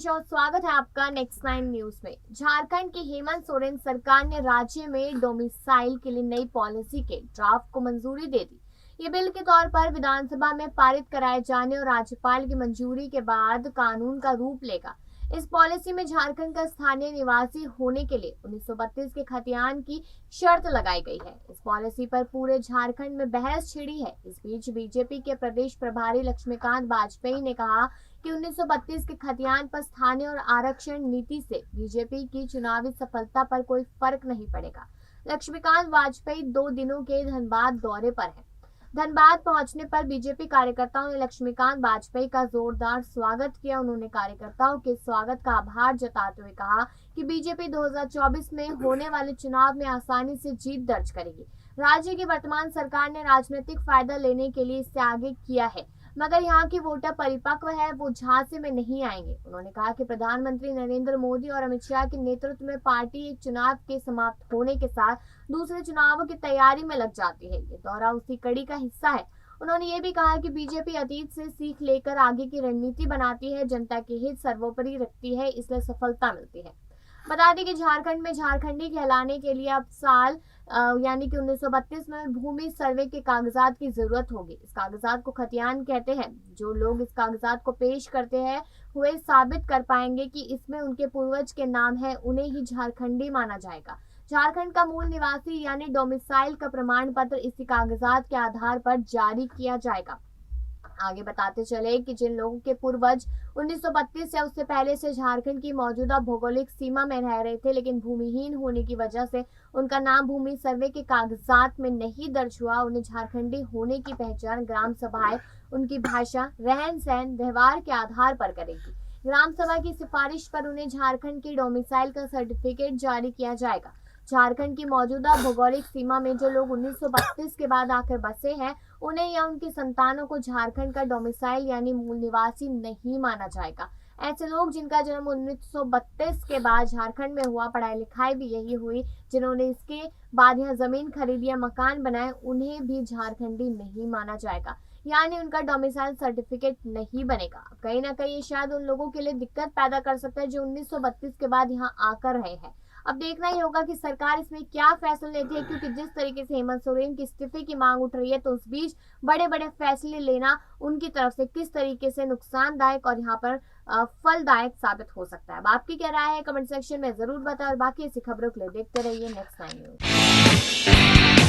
रमेश और स्वागत है आपका नेक्स्ट 9 न्यूज में। झारखंड की हेमंत सोरेन सरकार ने राज्य में डोमिसाइल के लिए नई पॉलिसी के ड्राफ्ट को मंजूरी दे दी। ये बिल के तौर पर विधानसभा में पारित कराए जाने और राज्यपाल की मंजूरी के बाद कानून का रूप लेगा। इस पॉलिसी में झारखंड का स्थानीय निवासी होने के लिए 1932 के खतियान की शर्त लगाई गई है। इस पॉलिसी पर पूरे झारखंड में बहस छिड़ी है। इस बीच बीजेपी के प्रदेश प्रभारी लक्ष्मीकांत वाजपेयी ने कहा कि 1932 के खतियान पर स्थानीय और आरक्षण नीति से बीजेपी की चुनावी सफलता पर कोई फर्क नहीं पड़ेगा। लक्ष्मीकांत वाजपेयी 2 दिनों के धनबाद दौरे पर हैं। धनबाद पहुंचने पर बीजेपी कार्यकर्ताओं ने लक्ष्मीकांत वाजपेयी का जोरदार स्वागत किया। उन्होंने कार्यकर्ताओं के स्वागत का आभार जताते हुए कहा कि बीजेपी 2024 में होने वाले चुनाव में आसानी से जीत दर्ज करेगी। राज्य की वर्तमान सरकार ने राजनीतिक फायदा लेने के लिए इससे आगे किया है, मगर यहाँ की वोटर परिपक्व है, वो झांसे में नहीं आएंगे। उन्होंने कहा कि प्रधानमंत्री नरेंद्र मोदी और अमित शाह के नेतृत्व में पार्टी एक चुनाव के समाप्त होने के साथ दूसरे चुनावों की तैयारी में लग जाती है। ये दौरा उसी कड़ी का हिस्सा है। उन्होंने ये भी कहा कि बीजेपी अतीत से सीख लेकर आगे की रणनीति बनाती है, जनता के हित सर्वोपरि रखती है, इसलिए सफलता मिलती है। बता दें कि झारखंड में झारखंडी कहलाने के लिए अब साल यानी कि 1932 में भूमि सर्वे के कागजात की जरूरत होगी। इस कागजात को खतियान कहते हैं। जो लोग इस कागजात को पेश करते हैं वे साबित कर पाएंगे कि इसमें उनके पूर्वज के नाम है, उन्हें ही झारखंडी माना जाएगा। झारखंड का मूल निवासी यानी डोमिसाइल का प्रमाण पत्र इसी कागजात के आधार पर जारी किया जाएगा। आगे बताते चले कि जिन लोगों के पूर्वज 1932 या उससे पहले से झारखंड की मौजूदा भौगोलिक सीमा में रह रहे थे, लेकिन भूमिहीन होने की वजह से उनका नाम भूमि सर्वे के कागजात में नहीं दर्ज हुआ, उन्हें झारखंडी होने की पहचान ग्राम सभाएं उनकी भाषा, रहन सहन, व्यवहार के आधार पर करेगी। ग्राम सभा की सिफारिश पर उन्हें झारखंड की डोमिसाइल का सर्टिफिकेट जारी किया जाएगा। झारखंड की मौजूदा भौगोलिक सीमा में जो लोग 1932 के बाद आकर बसे हैं, उन्हें या उनकी संतानों को झारखंड का डोमिसाइल यानी मूल निवासी नहीं माना जाएगा। ऐसे लोग जिनका जन्म 1932 के बाद झारखंड में हुआ, पढ़ाई लिखाई भी यही हुई, जिन्होंने इसके बाद यहाँ जमीन खरीदी या मकान बनाए, उन्हें भी झारखंडी नहीं माना जाएगा, यानी उनका डोमिसाइल सर्टिफिकेट नहीं बनेगा। कहीं ना कहीं ये शायद उन लोगों के लिए दिक्कत पैदा कर सकता है जो 1932 के बाद यहाँ आकर रहे हैं। अब देखना ही होगा कि सरकार इसमें क्या फैसला लेती है, क्योंकि जिस तरीके से हेमंत सोरेन की इस्तीफे की मांग उठ रही है, तो उस बीच बड़े बड़े फैसले लेना उनकी तरफ से किस तरीके से नुकसानदायक और यहाँ पर फलदायक साबित हो सकता है। अब आपकी क्या राय है कमेंट सेक्शन में जरूर बताएं और बाकी ऐसी खबरों के लिए देखते रहिए नेक्स्ट 9 न्यूज।